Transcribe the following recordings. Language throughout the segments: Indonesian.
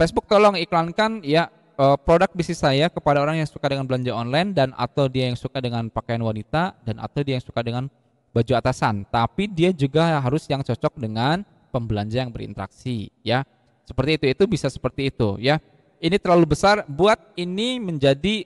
Facebook tolong iklankan ya produk bisnis saya kepada orang yang suka dengan belanja online dan atau dia yang suka dengan pakaian wanita dan atau dia yang suka dengan baju atasan. Tapi dia juga harus yang cocok dengan pembelanja yang berinteraksi ya. Seperti itu bisa seperti itu ya. Ini terlalu besar buat ini menjadi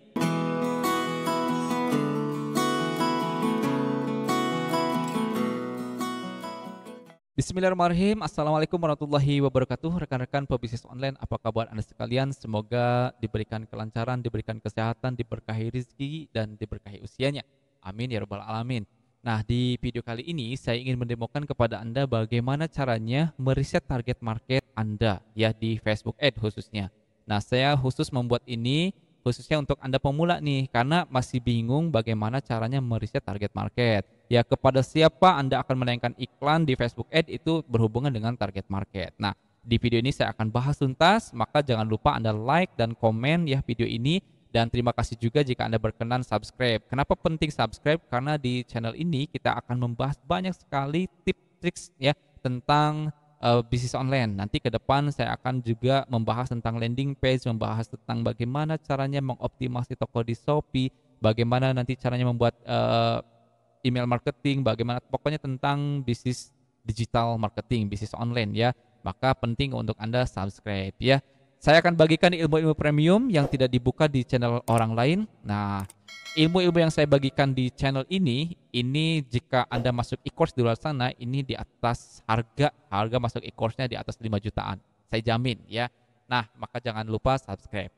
Bismillahirrahmanirrahim. Assalamualaikum warahmatullahi wabarakatuh. Rekan-rekan pebisnis online, apa kabar Anda sekalian? Semoga diberikan kelancaran, diberikan kesehatan, diberkahi rezeki, dan diberkahi usianya. Amin ya rabbal alamin. Nah, di video kali ini saya ingin mendemokan kepada Anda bagaimana caranya meriset target market Anda ya di Facebook Ads khususnya. Nah, saya khusus membuat ini khususnya untuk Anda pemula nih, karena masih bingung bagaimana caranya meriset target market. Ya, kepada siapa Anda akan menayangkan iklan di Facebook Ads itu berhubungan dengan target market. Nah, di video ini saya akan bahas tuntas, maka jangan lupa Anda like dan komen ya video ini. Dan terima kasih juga jika Anda berkenan subscribe. Kenapa penting subscribe? Karena di channel ini kita akan membahas banyak sekali tips-triks ya tentang bisnis online. Nanti ke depan saya akan juga membahas tentang landing page, membahas tentang bagaimana caranya mengoptimasi toko di Shopee, bagaimana nanti caranya membuat email marketing, bagaimana pokoknya tentang bisnis digital marketing, bisnis online ya. Maka penting untuk Anda subscribe ya. Saya akan bagikan ilmu-ilmu premium yang tidak dibuka di channel orang lain. Nah, ilmu-ilmu yang saya bagikan di channel ini jika Anda masuk e-course di luar sana, ini di atas harga masuk e-course-nya di atas 5 jutaan. Saya jamin ya. Nah, maka jangan lupa subscribe.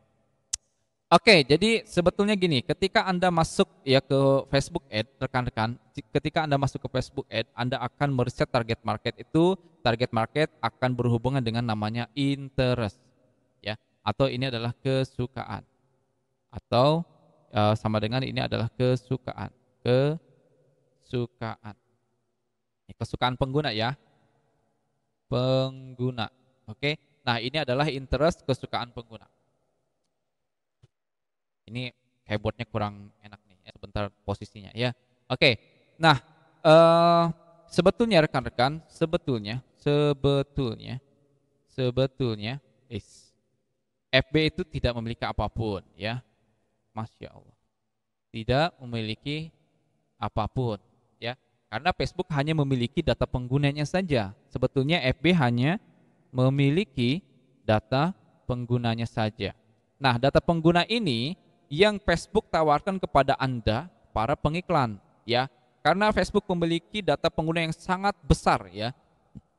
Oke, jadi sebetulnya gini, ketika Anda masuk ya ke Facebook Ad, rekan-rekan, ketika Anda masuk ke Facebook Ad, Anda akan meriset target market itu, target market akan berhubungan dengan namanya interest ya, atau ini adalah kesukaan. Atau sama dengan ini adalah kesukaan. Kesukaan pengguna ya. Pengguna. Oke. Nah, ini adalah interest, kesukaan pengguna. Ini keyboardnya kurang enak nih ya, sebentar posisinya ya. Oke. Nah, sebetulnya rekan-rekan, sebetulnya FB itu tidak memiliki apapun ya. Masya Allah. Tidak memiliki apapun ya. Karena Facebook hanya memiliki data penggunanya saja. Sebetulnya FB hanya memiliki data penggunanya saja. Nah, data pengguna ini yang Facebook tawarkan kepada Anda para pengiklan ya. Karena Facebook memiliki data pengguna yang sangat besar ya.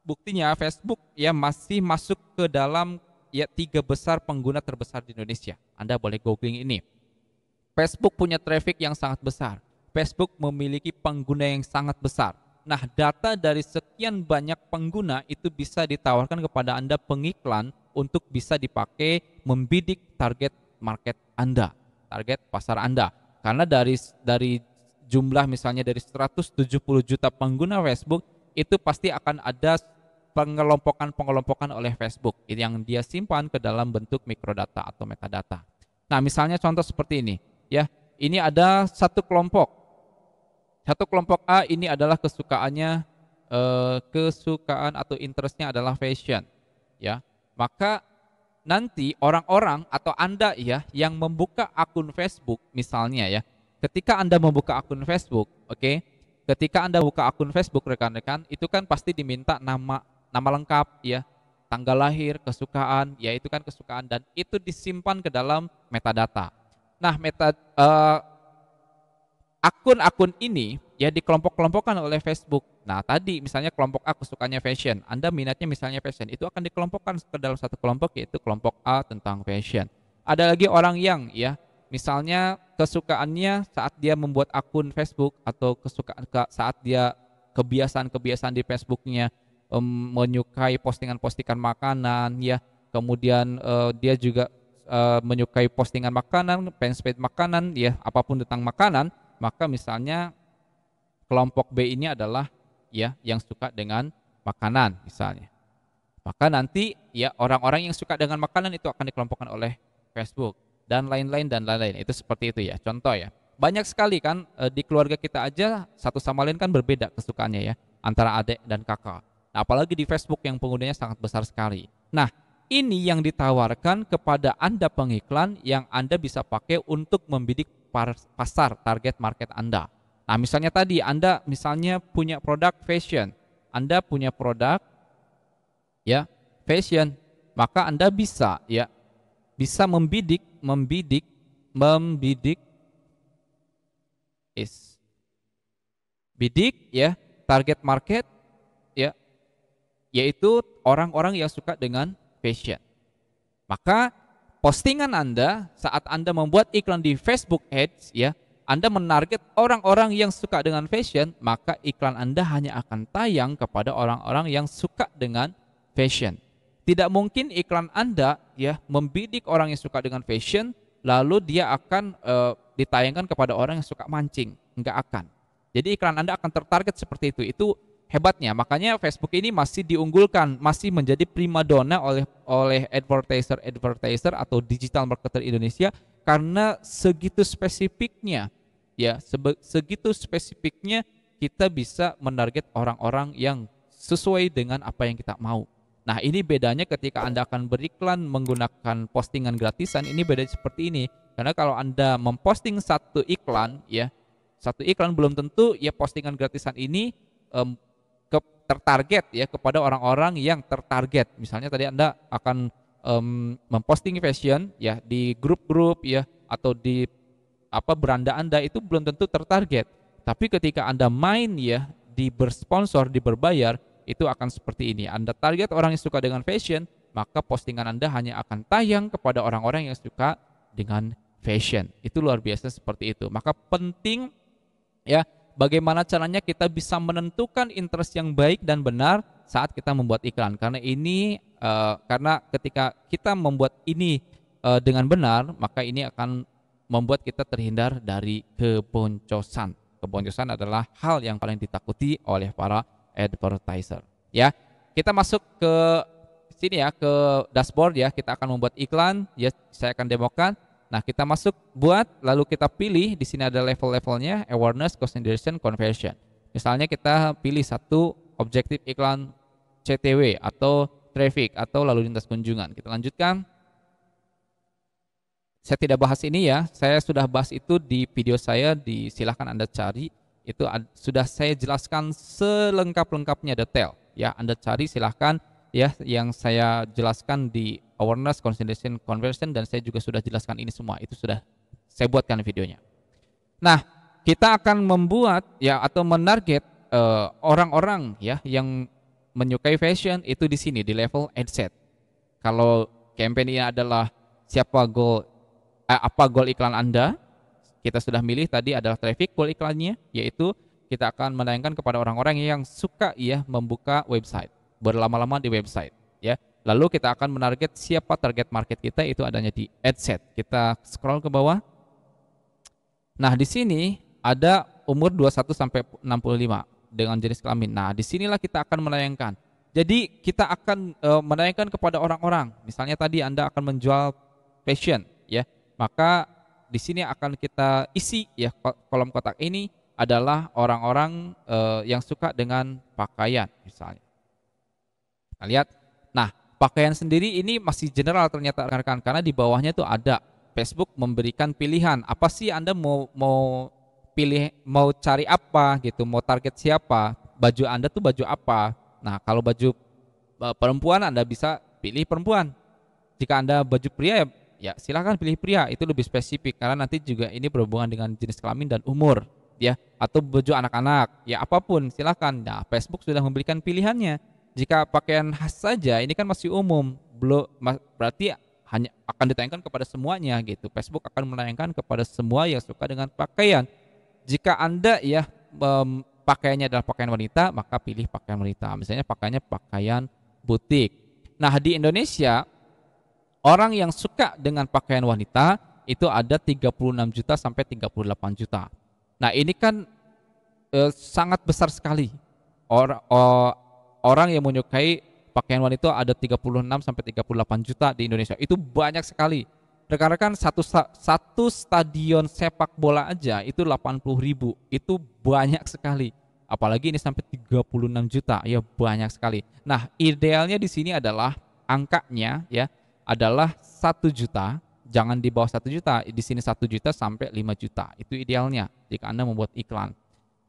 Buktinya Facebook ya masih masuk ke dalam ya 3 besar pengguna terbesar di Indonesia. Anda boleh googling ini. Facebook punya traffic yang sangat besar. Facebook memiliki pengguna yang sangat besar. Nah, data dari sekian banyak pengguna itu bisa ditawarkan kepada Anda pengiklan untuk bisa dipakai membidik target market Anda, target pasar Anda. Karena dari jumlah misalnya dari 170 juta pengguna Facebook, itu pasti akan ada pengelompokan oleh Facebook yang dia simpan ke dalam bentuk mikrodata atau metadata. Nah, misalnya contoh seperti ini ya. Ini ada satu kelompok A, ini adalah kesukaannya kesukaan atau interestnya adalah fashion ya. Maka nanti orang-orang atau Anda ya yang membuka akun Facebook misalnya ya. Ketika Anda membuka akun Facebook, oke. Ketika Anda buka akun Facebook rekan-rekan, itu kan pasti diminta nama lengkap ya, tanggal lahir, kesukaan, ya itu kan kesukaan dan itu disimpan ke dalam metadata. Nah, akun-akun ini ya dikelompok-kelompokkan oleh Facebook. Nah, tadi misalnya kelompok A kesukaannya fashion, Anda minatnya misalnya fashion, itu akan dikelompokkan ke dalam satu kelompok yaitu kelompok A tentang fashion. Ada lagi orang yang ya, misalnya kesukaannya saat dia membuat akun Facebook atau kesukaan saat dia kebiasaan-kebiasaan di Facebooknya menyukai postingan-postingan makanan ya, kemudian dia juga menyukai postingan makanan, fanspage makanan ya, apapun tentang makanan, maka misalnya kelompok B ini adalah ya yang suka dengan makanan misalnya. Maka nanti ya orang-orang yang suka dengan makanan itu akan dikelompokkan oleh Facebook dan lain-lain. Itu seperti itu ya. Contoh ya. Banyak sekali kan di keluarga kita aja satu sama lain kan berbeda kesukaannya ya antara adik dan kakak. Nah, apalagi di Facebook yang penggunanya sangat besar sekali. Nah, ini yang ditawarkan kepada Anda pengiklan yang Anda bisa pakai untuk membidik pasar target market Anda. Nah, misalnya tadi Anda misalnya punya produk fashion. Anda punya produk ya fashion, maka Anda bisa bisa membidik ya target market ya, yaitu orang-orang yang suka dengan fashion. Maka postingan Anda saat Anda membuat iklan di Facebook Ads ya, Anda menarget orang-orang yang suka dengan fashion, maka iklan Anda hanya akan tayang kepada orang-orang yang suka dengan fashion. Tidak mungkin iklan Anda ya membidik orang yang suka dengan fashion lalu dia akan ditayangkan kepada orang yang suka mancing, enggak akan. Jadi iklan Anda akan tertarget seperti itu. Itu hebatnya. Makanya Facebook ini masih diunggulkan, masih menjadi primadona oleh advertiser atau digital marketer Indonesia karena segitu spesifiknya kita bisa menarget orang-orang yang sesuai dengan apa yang kita mau. Nah, ini bedanya ketika Anda akan beriklan menggunakan postingan gratisan, ini beda seperti ini. Karena kalau Anda memposting satu iklan belum tentu ya postingan gratisan ini tertarget ya kepada orang-orang yang tertarget. Misalnya tadi Anda akan memposting fashion ya di grup-grup ya atau di beranda Anda, itu belum tentu tertarget. Tapi ketika Anda main ya di bersponsor, di berbayar, itu akan seperti ini. Anda target orang yang suka dengan fashion, maka postingan Anda hanya akan tayang kepada orang-orang yang suka dengan fashion. Itu luar biasa seperti itu. Maka penting ya bagaimana caranya kita bisa menentukan interest yang baik dan benar saat kita membuat iklan. Karena ketika kita membuat ini dengan benar, maka ini akan membuat kita terhindar dari keboncosan. Keboncosan adalah hal yang paling ditakuti oleh para advertiser. Ya, kita masuk ke sini ya, ke dashboard ya. Kita akan membuat iklan. Ya, saya akan demokan. Nah, kita masuk buat, lalu kita pilih. Di sini ada level-levelnya: awareness, consideration, conversion. Misalnya kita pilih satu objektif iklan CTW atau traffic atau lalu lintas kunjungan. Kita lanjutkan. Saya tidak bahas ini ya. Saya sudah bahas itu di video saya. Silahkan Anda cari. Itu sudah saya jelaskan selengkap-lengkapnya detail ya. Anda cari silahkan ya, yang saya jelaskan di awareness, consideration, conversion, dan saya juga sudah jelaskan ini semua. Itu sudah saya buatkan videonya. Nah, kita akan membuat ya atau menarget orang-orang ya yang menyukai fashion itu di sini di level ad set. Kalau campaign ini adalah apa goal iklan Anda, kita sudah milih tadi adalah traffic goal iklannya, yaitu kita akan menayangkan kepada orang-orang yang suka ya membuka website, berlama-lama di website ya. Lalu kita akan menarget siapa target market kita, itu adanya di ad set. Kita scroll ke bawah. Nah, di sini ada umur 21 sampai 65 dengan jenis kelamin. Nah, disinilah kita akan menayangkan. Jadi kita akan menayangkan kepada orang-orang. Misalnya tadi Anda akan menjual fashion ya, maka di sini akan kita isi ya, kolom kotak ini adalah orang-orang yang suka dengan pakaian misalnya. Kita lihat. Nah, pakaian sendiri ini masih general ternyata rekan-rekan, karena di bawahnya tuh ada Facebook memberikan pilihan. Apa sih Anda mau pilih, mau cari apa gitu, mau target siapa, baju Anda tuh baju apa. Nah, kalau baju perempuan Anda bisa pilih perempuan. Jika Anda baju pria ya silakan pilih pria, itu lebih spesifik karena nanti juga ini berhubungan dengan jenis kelamin dan umur ya, atau baju anak-anak ya, apapun silakan. Nah, Facebook sudah memberikan pilihannya. Jika pakaian khas saja ini kan masih umum, belum berarti hanya akan ditayangkan kepada semuanya gitu. Facebook akan menayangkan kepada semua yang suka dengan pakaian. Jika Anda ya pakaiannya adalah pakaian wanita, maka pilih pakaian wanita. Misalnya pakaiannya pakaian butik. Nah, di Indonesia orang yang suka dengan pakaian wanita itu ada 36 juta sampai 38 juta. Nah, ini kan sangat besar sekali. Orang yang menyukai pakaian wanita ada 36 sampai 38 juta di Indonesia. Itu banyak sekali. Rekan-rekan, satu stadion sepak bola aja itu 80.000. Itu banyak sekali. Apalagi ini sampai 36 juta. Ya banyak sekali. Nah, idealnya di sini adalah angkanya ya adalah 1 juta, jangan di bawah 1 juta. Di sini 1 juta sampai 5 juta. Itu idealnya jika Anda membuat iklan.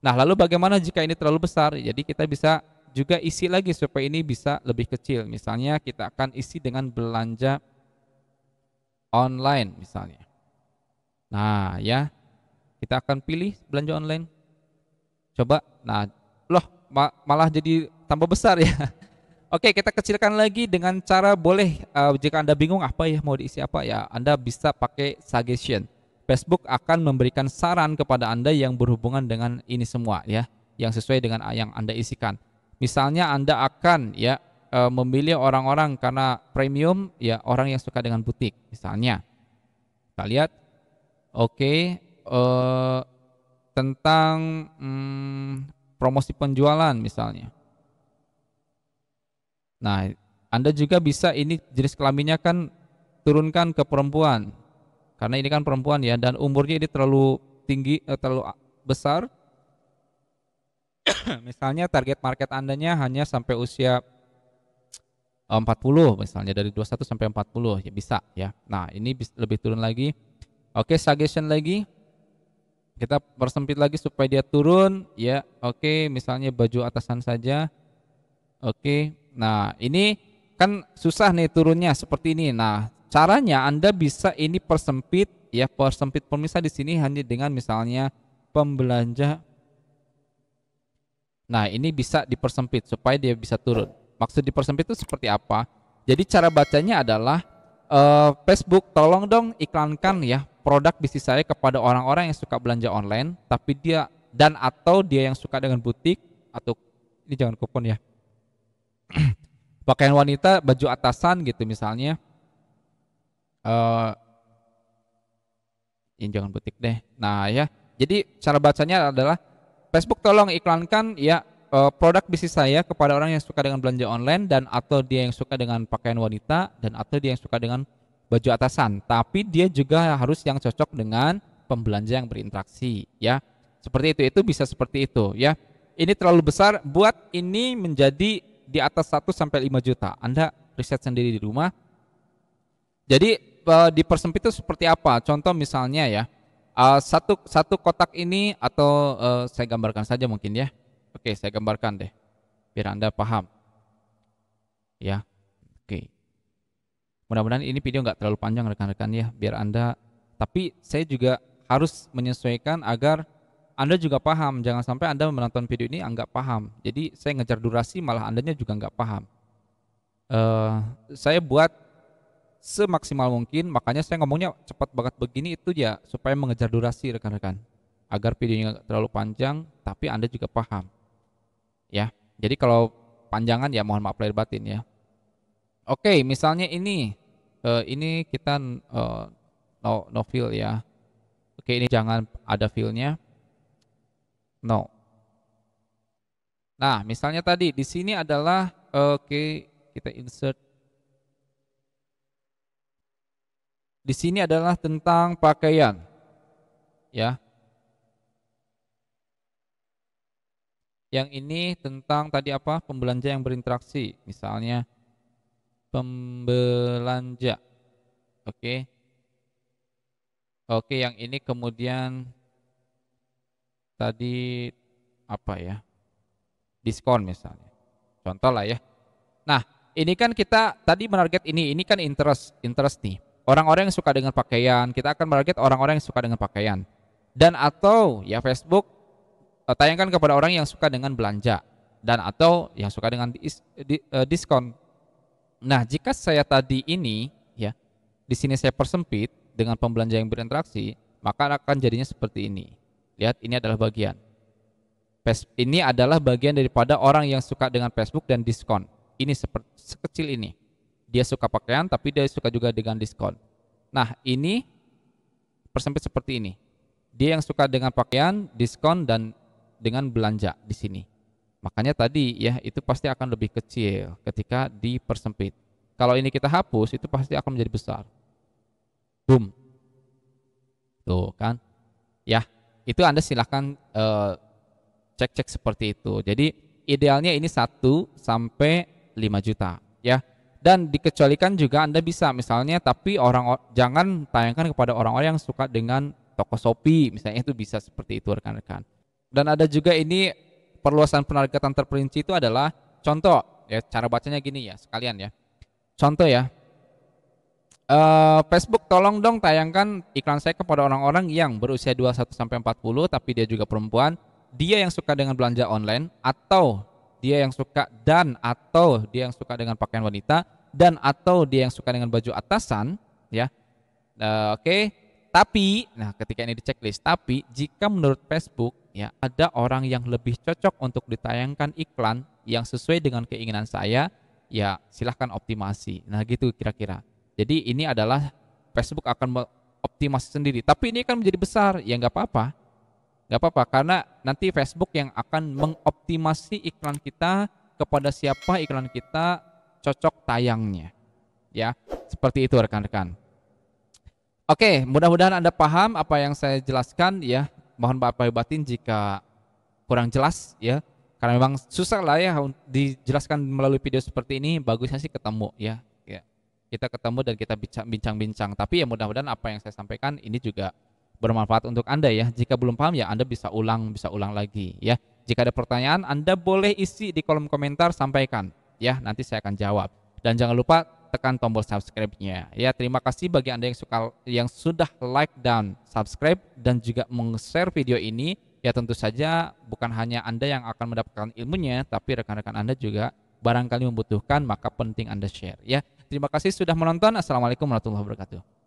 Nah, lalu bagaimana jika ini terlalu besar? Jadi kita bisa juga isi lagi supaya ini bisa lebih kecil. Misalnya kita akan isi dengan belanja online misalnya. Nah, ya, kita akan pilih belanja online. Coba. Nah, loh malah jadi tambah besar ya. Oke, kita kecilkan lagi dengan cara boleh jika Anda bingung apa ya mau diisi apa ya, Anda bisa pakai suggestion. Facebook akan memberikan saran kepada Anda yang berhubungan dengan ini semua ya, yang sesuai dengan yang Anda isikan. Misalnya Anda akan ya memilih orang-orang karena premium ya orang yang suka dengan butik misalnya. Kita lihat, oke, tentang promosi penjualan misalnya. Nah, Anda juga bisa ini jenis kelaminnya kan turunkan ke perempuan. Karena ini kan perempuan ya dan umurnya ini terlalu tinggi, terlalu besar. Misalnya target market Andanya hanya sampai usia 40 misalnya, dari 21 sampai 40 ya bisa ya. Nah, ini lebih turun lagi. Oke, suggestion lagi. Kita persempit lagi supaya dia turun ya. Oke, misalnya baju atasan saja. Oke. Nah, ini kan susah nih turunnya seperti ini. Nah, caranya Anda bisa ini persempit ya, persempit pemirsa di sini hanya dengan misalnya pembelanja. Nah, ini bisa dipersempit supaya dia bisa turun. Maksud dipersempit itu seperti apa? Jadi cara bacanya adalah Facebook tolong dong iklankan ya produk bisnis saya kepada orang-orang yang suka belanja online, tapi dia dan atau dia yang suka dengan butik atau ini jangan kupon ya. Pakaian wanita, baju atasan gitu misalnya. Ini jangan butik deh. Nah ya, jadi cara bacanya adalah Facebook tolong iklankan ya produk bisnis saya kepada orang yang suka dengan belanja online dan atau dia yang suka dengan pakaian wanita dan atau dia yang suka dengan baju atasan. Tapi dia juga harus yang cocok dengan pembelanja yang berinteraksi ya. Seperti itu bisa seperti itu ya. Ini terlalu besar, buat ini menjadi di atas 1 sampai 5 juta. Anda riset sendiri di rumah. Jadi dipersempit itu seperti apa? Contoh misalnya ya, satu kotak ini atau saya gambarkan saja mungkin ya. Oke, saya gambarkan deh, biar Anda paham. Ya, oke. Mudah-mudahan ini video nggak terlalu panjang rekan-rekan ya, biar Anda. Tapi saya juga harus menyesuaikan agar Anda juga paham. Jangan sampai Anda menonton video ini nggak paham. Jadi saya ngejar durasi malah Andanya juga nggak paham. Saya buat semaksimal mungkin, makanya saya ngomongnya cepat banget begini itu ya supaya mengejar durasi rekan-rekan, agar videonya nggak terlalu panjang tapi Anda juga paham ya. Jadi kalau panjangan ya mohon maaf lahir batin ya. Oke, misalnya ini kita no fill ya. Oke, ini jangan ada fillnya, no. Nah, misalnya tadi di sini adalah oke, kita insert. Di sini adalah tentang pakaian, ya. Yang ini tentang tadi apa? Pembelanja yang berinteraksi, misalnya pembelanja. Oke. Oke, yang ini kemudian tadi apa ya? Diskon misalnya. Contoh lah ya. Nah, ini kan kita tadi menarget ini kan interest nih. Orang-orang yang suka dengan pakaian, kita akan menarget orang-orang yang suka dengan pakaian. Dan atau ya Facebook tayangkan kepada orang yang suka dengan belanja dan atau yang suka dengan diskon. Nah, jika saya tadi ini ya, di sini saya persempit dengan pembelanja yang berinteraksi, maka akan jadinya seperti ini. Lihat, ini adalah bagian. Ini adalah bagian daripada orang yang suka dengan Facebook dan diskon. Ini seperti sekecil ini. Dia suka pakaian tapi dia suka juga dengan diskon. Nah, ini persempit seperti ini. Dia yang suka dengan pakaian, diskon dan dengan belanja di sini. Makanya tadi ya itu pasti akan lebih kecil ketika dipersempit. Kalau ini kita hapus itu pasti akan menjadi besar. Boom. Tuh kan. Ya, itu Anda silahkan cek-cek seperti itu. Jadi idealnya ini 1 sampai 5 juta ya. Dan dikecualikan juga Anda bisa misalnya, tapi jangan tayangkan kepada orang-orang yang suka dengan toko Shopee misalnya, itu bisa seperti itu rekan-rekan. Dan ada juga ini perluasan penargetan terperinci itu adalah contoh ya, cara bacanya gini ya sekalian ya. Contoh ya, Facebook tolong dong tayangkan iklan saya kepada orang-orang yang berusia 21 sampai 40 tapi dia juga perempuan, dia yang suka dengan belanja online, atau dia yang suka atau dia yang suka dengan pakaian wanita, atau dia yang suka dengan baju atasan ya. Oke. Tapi nah ketika ini di checklist, tapi jika menurut Facebook ya ada orang yang lebih cocok untuk ditayangkan iklan yang sesuai dengan keinginan saya, ya silahkan optimasi. Nah gitu kira-kira. Jadi ini adalah Facebook akan optimasi sendiri. Tapi ini kan menjadi besar, ya nggak apa-apa. Nggak apa-apa, karena nanti Facebook yang akan mengoptimasi iklan kita kepada siapa iklan kita cocok tayangnya. Ya, seperti itu rekan-rekan. Oke, mudah-mudahan Anda paham apa yang saya jelaskan ya. Mohon maaf lahir batin jika kurang jelas ya. Karena memang susah lah ya dijelaskan melalui video seperti ini. Bagusnya sih ketemu ya. Kita ketemu dan kita bincang-bincang. Tapi ya mudah-mudahan apa yang saya sampaikan ini juga bermanfaat untuk Anda ya. Jika belum paham ya Anda bisa ulang lagi ya. Jika ada pertanyaan Anda boleh isi di kolom komentar, sampaikan ya. Nanti saya akan jawab. Dan jangan lupa tekan tombol subscribe-nya. Ya, terima kasih bagi Anda yang sudah like dan subscribe dan juga meng-share video ini. Ya tentu saja bukan hanya Anda yang akan mendapatkan ilmunya, tapi rekan-rekan Anda juga barangkali membutuhkan, maka penting Anda share ya. Terima kasih sudah menonton. Assalamualaikum warahmatullahi wabarakatuh.